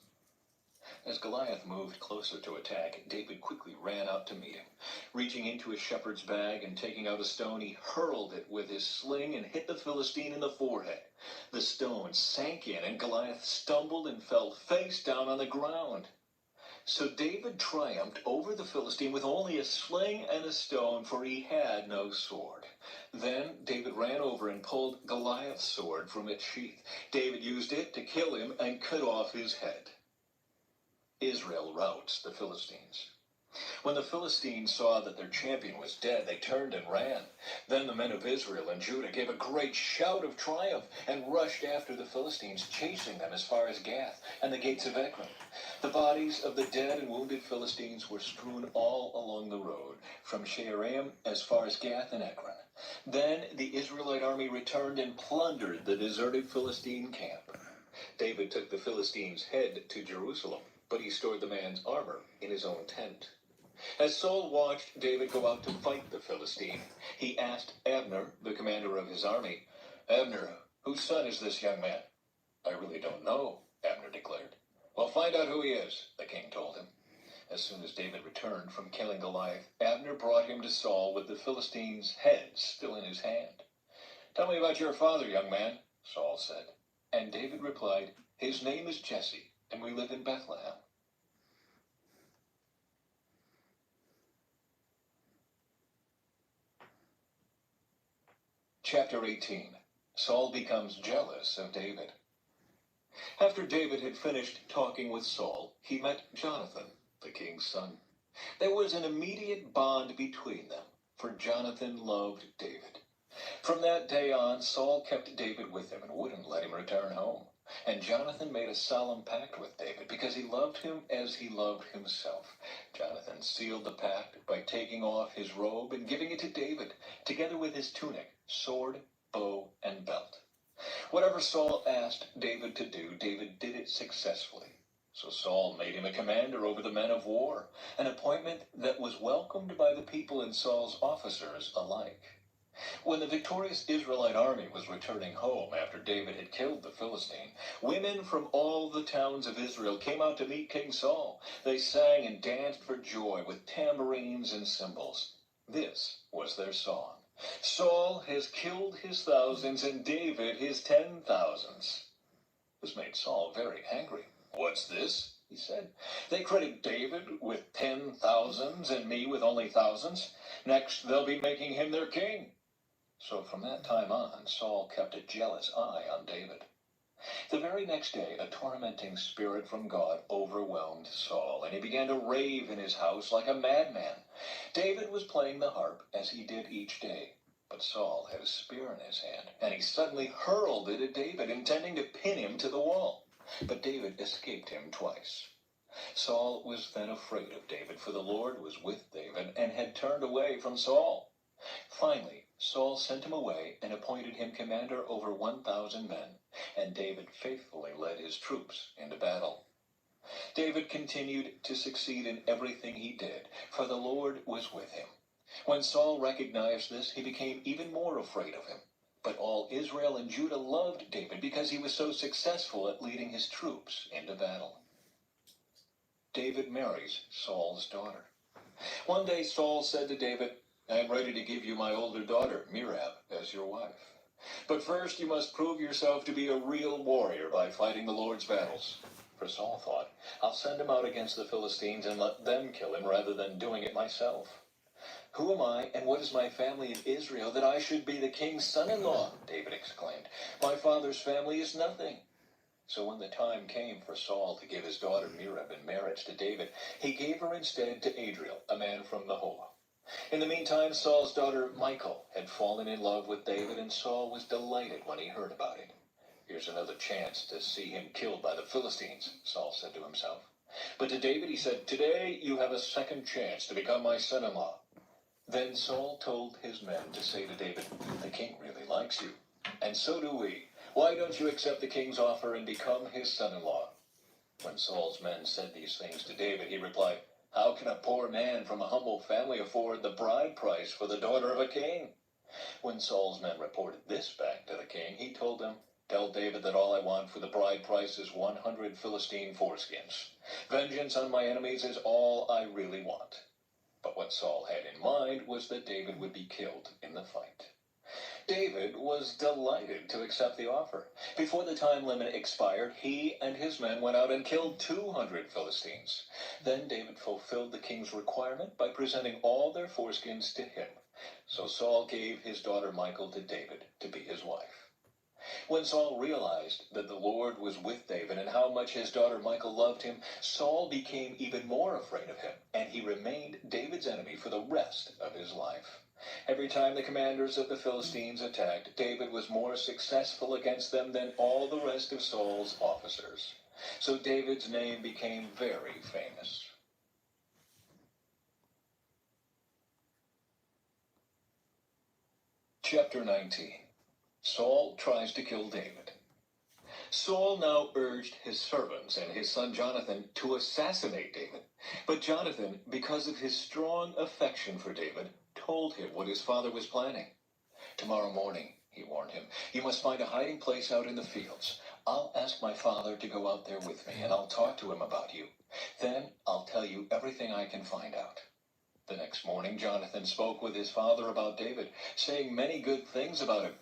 As Goliath moved closer to attack, David quickly ran out to meet him. Reaching into his shepherd's bag and taking out a stone, he hurled it with his sling and hit the Philistine in the forehead. The stone sank in, and Goliath stumbled and fell face down on the ground. So David triumphed over the Philistine with only a sling and a stone, for he had no sword. Then David ran over and pulled Goliath's sword from its sheath. David used it to kill him and cut off his head. Israel routs the Philistines. When the Philistines saw that their champion was dead, they turned and ran. Then the men of Israel and Judah gave a great shout of triumph and rushed after the Philistines, chasing them as far as Gath and the gates of Ekron. The bodies of the dead and wounded Philistines were strewn all along the road, from Shaaraim as far as Gath and Ekron. Then the Israelite army returned and plundered the deserted Philistine camp. David took the Philistine's head to Jerusalem, but he stored the man's armor in his own tent. As Saul watched David go out to fight the Philistine, he asked Abner, the commander of his army, "Abner, whose son is this young man?" "I really don't know," Abner declared. "Well, find out who he is," the king told him. As soon as David returned from killing Goliath, Abner brought him to Saul with the Philistine's head still in his hand. "Tell me about your father, young man," Saul said. And David replied, "His name is Jesse, and we live in Bethlehem." Chapter 18. Saul becomes jealous of David. After David had finished talking with Saul, he met Jonathan, the king's son. There was an immediate bond between them, for Jonathan loved David. From that day on, Saul kept David with him and wouldn't let him return home. And Jonathan made a solemn pact with David because he loved him as he loved himself. Jonathan sealed the pact by taking off his robe and giving it to David, together with his tunic, sword, bow, and belt. Whatever Saul asked David to do, David did it successfully. So Saul made him a commander over the men of war, an appointment that was welcomed by the people and Saul's officers alike. When the victorious Israelite army was returning home after David had killed the Philistine, women from all the towns of Israel came out to meet King Saul. They sang and danced for joy with tambourines and cymbals. This was their song: "Saul has killed his thousands and David his 10,000s." This made Saul very angry. "What's this?" he said. "They credit David with 10,000s and me with only thousands. Next, they'll be making him their king." So from that time on, Saul kept a jealous eye on David. The very next day, a tormenting spirit from God overwhelmed Saul, and he began to rave in his house like a madman. David was playing the harp, as he did each day, but Saul had a spear in his hand, and he suddenly hurled it at David, intending to pin him to the wall. But David escaped him twice. Saul was then afraid of David, for the Lord was with David and had turned away from Saul. Finally, Saul sent him away and appointed him commander over 1,000 men, and David faithfully led his troops into battle. David continued to succeed in everything he did, for the Lord was with him. When Saul recognized this, he became even more afraid of him. But all Israel and Judah loved David because he was so successful at leading his troops into battle. David marries Saul's daughter. One day Saul said to David, "I am ready to give you my older daughter, Merab, as your wife. But first you must prove yourself to be a real warrior by fighting the Lord's battles." For Saul thought, I'll send him out against the Philistines and let them kill him rather than doing it myself. Who am I, and what is my family in Israel, that I should be the king's son-in-law? David exclaimed. My father's family is nothing. So when the time came for Saul to give his daughter Merab in marriage to David, he gave her instead to Adriel, a man from Jehovah. In the meantime, Saul's daughter Michal had fallen in love with David, and Saul was delighted when he heard about it. Here's another chance to see him killed by the Philistines, Saul said to himself. But to David he said, today you have a second chance to become my son-in-law. Then Saul told his men to say to David, the king really likes you, and so do we. Why don't you accept the king's offer and become his son-in-law? When Saul's men said these things to David, he replied, how can a poor man from a humble family afford the bride price for the daughter of a king? When Saul's men reported this back to the king, he told them, tell David that all I want for the bride price is 100 Philistine foreskins. Vengeance on my enemies is all I really want. But what Saul had in mind was that David would be killed in the fight. David was delighted to accept the offer. Before the time limit expired, he and his men went out and killed 200 Philistines. Then David fulfilled the king's requirement by presenting all their foreskins to him. So Saul gave his daughter Michal to David to be his wife. When Saul realized that the Lord was with David and how much his daughter Michal loved him, Saul became even more afraid of him, and he remained David's enemy for the rest of his life. Every time the commanders of the Philistines attacked, David was more successful against them than all the rest of Saul's officers. So David's name became very famous. Chapter 19. Saul tries to kill David. Saul now urged his servants and his son Jonathan to assassinate David. But Jonathan, because of his strong affection for David, told him what his father was planning. Tomorrow morning, he warned him, you must find a hiding place out in the fields. I'll ask my father to go out there with me, and I'll talk to him about you. Then I'll tell you everything I can find out. The next morning, Jonathan spoke with his father about David, saying many good things about him.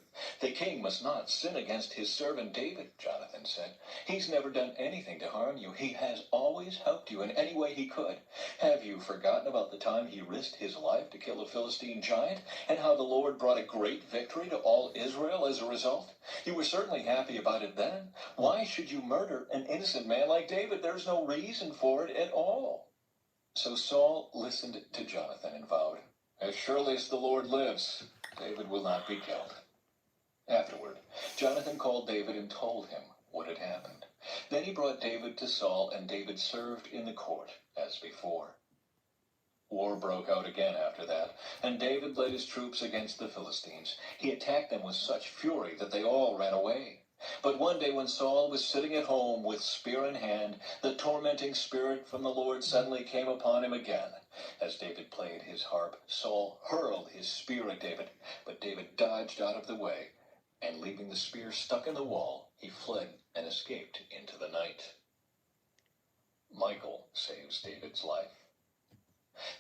The king must not sin against his servant David, Jonathan said. He's never done anything to harm you. He has always helped you in any way he could. Have you forgotten about the time he risked his life to kill a Philistine giant, and how the Lord brought a great victory to all Israel as a result? You were certainly happy about it then. Why should you murder an innocent man like David? There's no reason for it at all. So Saul listened to Jonathan and vowed, as surely as the Lord lives, David will not be killed. Afterward, Jonathan called David and told him what had happened. Then he brought David to Saul, and David served in the court as before. War broke out again after that, and David led his troops against the Philistines. He attacked them with such fury that they all ran away. But one day when Saul was sitting at home with spear in hand, the tormenting spirit from the Lord suddenly came upon him again. As David played his harp, Saul hurled his spear at David, but David dodged out of the way, and leaving the spear stuck in the wall, he fled and escaped into the night. Michal saves David's life.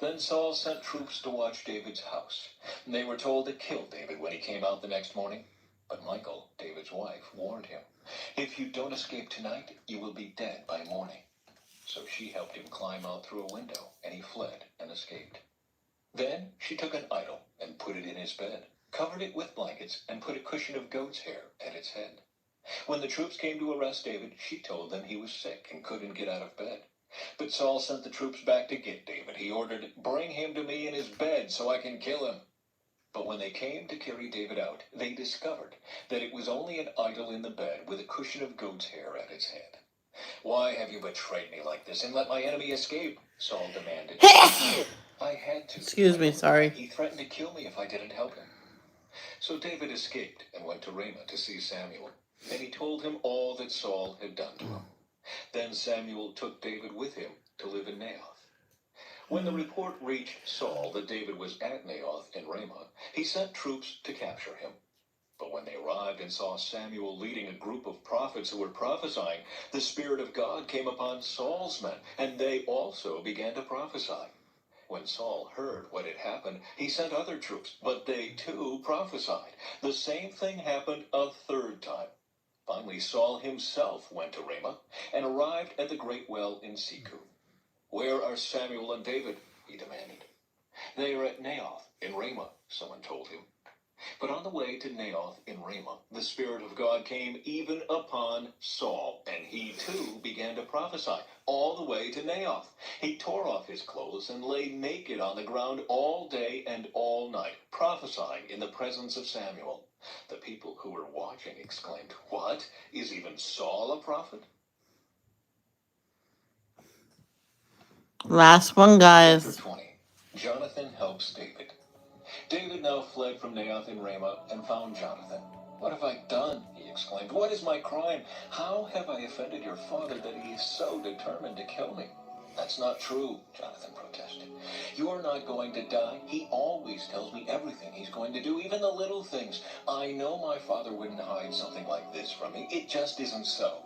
Then Saul sent troops to watch David's house. They were told to kill David when he came out the next morning. But Michal, David's wife, warned him, if you don't escape tonight, you will be dead by morning. So she helped him climb out through a window, and he fled and escaped. Then she took an idol and put it in his bed, covered it with blankets, and put a cushion of goat's hair at its head. When the troops came to arrest David, she told them he was sick and couldn't get out of bed. But Saul sent the troops back to get David. He ordered, bring him to me in his bed so I can kill him. But when they came to carry David out, they discovered that it was only an idol in the bed with a cushion of goat's hair at its head. Why have you betrayed me like this and let my enemy escape? Saul demanded. I had to. Excuse me, sorry. He threatened to kill me if I didn't help him. So David escaped and went to Ramah to see Samuel. And he told him all that Saul had done to him. Then Samuel took David with him to live in Naioth. When the report reached Saul that David was at Naioth in Ramah, he sent troops to capture him. But when they arrived and saw Samuel leading a group of prophets who were prophesying, the Spirit of God came upon Saul's men, and they also began to prophesy. When Saul heard what had happened, he sent other troops, but they too prophesied. The same thing happened a third time. Finally, Saul himself went to Ramah and arrived at the great well in Siku. "Where are Samuel and David?" he demanded. "They are at Naioth in Ramah," someone told him. But on the way to Naioth in Ramah, the Spirit of God came even upon Saul, and he too began to prophesy all the way to Naioth. He tore off his clothes and lay naked on the ground all day and all night, prophesying in the presence of Samuel. The people who were watching exclaimed, "What? Is even Saul a prophet?" Last one, guys. Chapter 20. Jonathan helps David. David now fled from Naioth in Ramah and found Jonathan. "What have I done?" he exclaimed. "What is my crime? How have I offended your father that he is so determined to kill me?" "That's not true," Jonathan protested. "You are not going to die. He always tells me everything he's going to do, even the little things. I know my father wouldn't hide something like this from me. It just isn't so."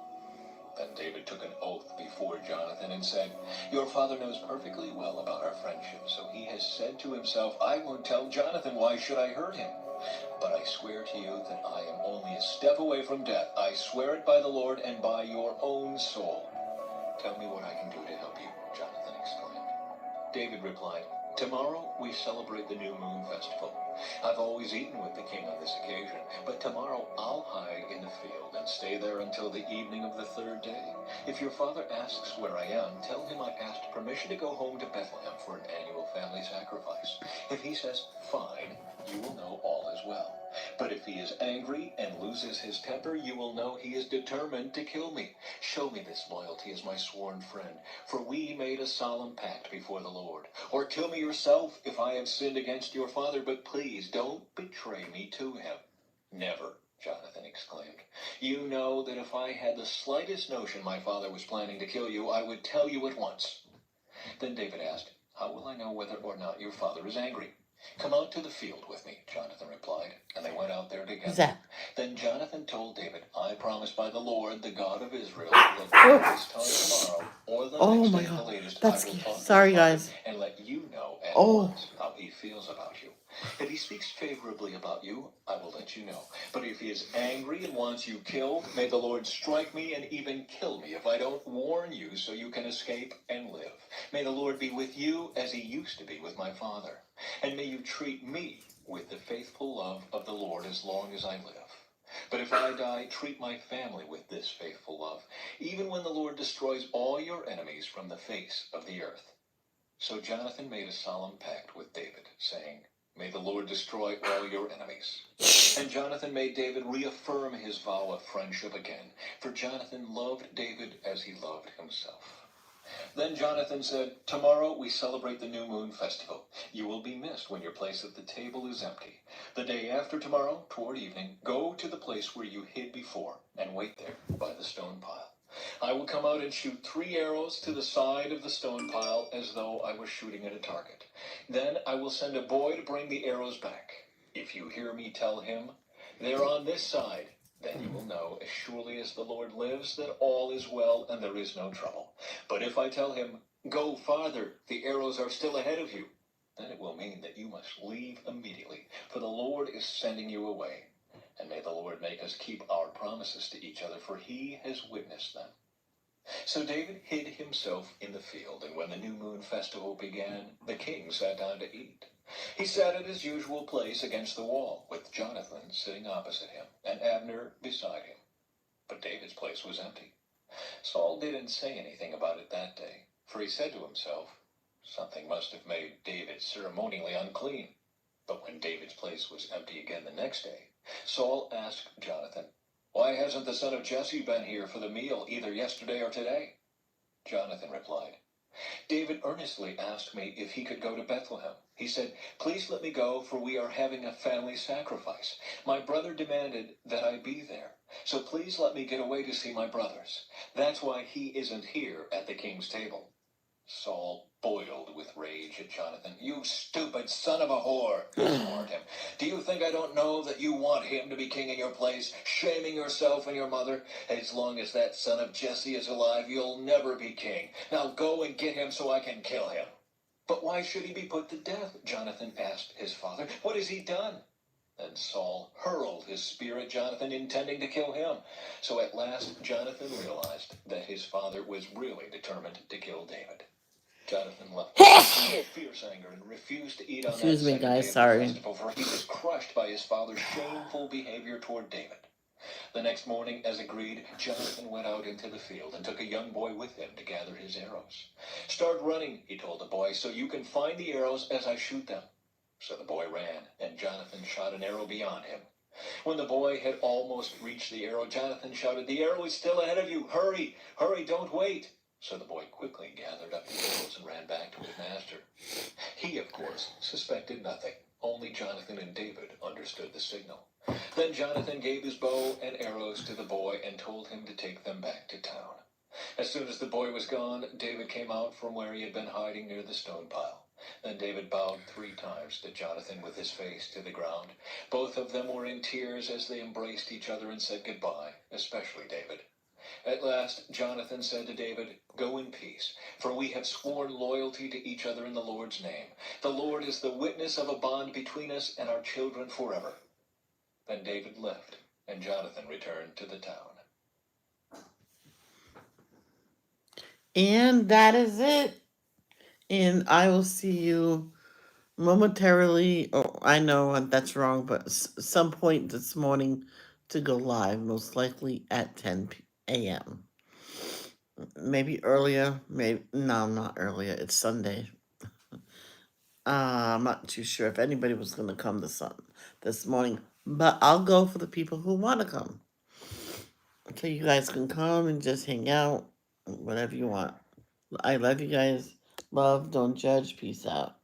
Then David took an oath before Jonathan and said, "Your father knows perfectly well about our friendship, so he has said to himself, 'I won't tell Jonathan. Why should I hurt him?' But I swear to you that I am only a step away from death. I swear it by the Lord and by your own soul." "Tell me what I can do to help you," Jonathan exclaimed. David replied, "Tomorrow we celebrate the New Moon Festival. I've always eaten with the king on this occasion, but tomorrow I'll hide in the field and stay there until the evening of the third day. If your father asks where I am, tell him I asked permission to go home to Bethlehem for an annual family sacrifice. If he says, 'Fine,' you will know all is well. But if he is angry and loses his temper, you will know he is determined to kill me. Show me this loyalty as my sworn friend, for we made a solemn pact before the Lord. Or kill me yourself if I have sinned against your father, but please don't betray me to him." "Never," Jonathan exclaimed. "You know that if I had the slightest notion my father was planning to kill you, I would tell you at once." Then David asked, "How will I know whether or not your father is angry?" "Come out to the field with me," Jonathan replied, and they went out there together. Then Jonathan told David, "I promise by the Lord, the God of Israel, that by this time tomorrow, or the next day at the latest, I will talk to your father and let you know at once how he feels about you. If he speaks favorably about you, I will let you know. But if he is angry and wants you killed, may the Lord strike me and even kill me if I don't warn you so you can escape and live. May the Lord be with you as he used to be with my father. And may you treat me with the faithful love of the Lord as long as I live. But if I die, treat my family with this faithful love, even when the Lord destroys all your enemies from the face of the earth." So Jonathan made a solemn pact with David, saying, "May the Lord destroy all your enemies." And Jonathan made David reaffirm his vow of friendship again, for Jonathan loved David as he loved himself. Then Jonathan said, "Tomorrow we celebrate the New Moon Festival. You will be missed when your place at the table is empty. The day after tomorrow, toward evening, go to the place where you hid before and wait there by the stone pile. I will come out and shoot 3 arrows to the side of the stone pile as though I was shooting at a target. Then I will send a boy to bring the arrows back. If you hear me tell him, 'They're on this side,' then you will know, as surely as the Lord lives, that all is well and there is no trouble. But if I tell him, 'Go farther, the arrows are still ahead of you,' then it will mean that you must leave immediately, for the Lord is sending you away. And may the Lord make us keep our promises to each other, for he has witnessed them." So David hid himself in the field, and when the New Moon Festival began, the king sat down to eat. He sat at his usual place against the wall, with Jonathan sitting opposite him, and Abner beside him. But David's place was empty. Saul didn't say anything about it that day, for he said to himself, "Something must have made David ceremonially unclean." But when David's place was empty again the next day, Saul asked Jonathan, "Why hasn't the son of Jesse been here for the meal either yesterday or today?" Jonathan replied, "David earnestly asked me if he could go to Bethlehem. He said, 'Please let me go, for we are having a family sacrifice. My brother demanded that I be there. So please let me get away to see my brothers. That's why he isn't here at the king's table.'" Saul boiled with rage at Jonathan. "You stupid son of a whore," he warned him. "Do you think I don't know that you want him to be king in your place, shaming yourself and your mother? As long as that son of Jesse is alive, you'll never be king. Now go and get him so I can kill him." "But why should he be put to death?" Jonathan asked his father. "What has he done?" Then Saul hurled his spear at Jonathan, intending to kill him. So at last Jonathan realized that his father was really determined to kill David. Jonathan left in fierce anger and refused to eat on Excuse that me, second guys, day of sorry. the festival, for he was crushed by his father's shameful behavior toward David. The next morning, as agreed, Jonathan went out into the field and took a young boy with him to gather his arrows. "Start running," he told the boy, "so you can find the arrows as I shoot them." So the boy ran, and Jonathan shot an arrow beyond him. When the boy had almost reached the arrow, Jonathan shouted, "The arrow is still ahead of you! Hurry! Hurry, don't wait!" So the boy quickly gathered up the arrows and ran back to his master. He, of course, suspected nothing. Only Jonathan and David understood the signal. Then Jonathan gave his bow and arrows to the boy and told him to take them back to town. As soon as the boy was gone, David came out from where he had been hiding near the stone pile. Then David bowed 3 times to Jonathan with his face to the ground. Both of them were in tears as they embraced each other and said goodbye, especially David. At last Jonathan said to David, "Go in peace, for we have sworn loyalty to each other in the Lord's name. The Lord is the witness of a bond between us and our children forever." Then David left, and Jonathan returned to the town. And that is it. And I will see you momentarily. Oh, I know that's wrong, but some point this morning to go live, most likely at 10 a.m. Maybe earlier, maybe no, not earlier. It's Sunday. I'm not too sure if anybody was going to come this morning, but I'll go for the people who want to come. So you guys can come and just hang out, whatever you want. I love you guys. Love, don't judge. Peace out.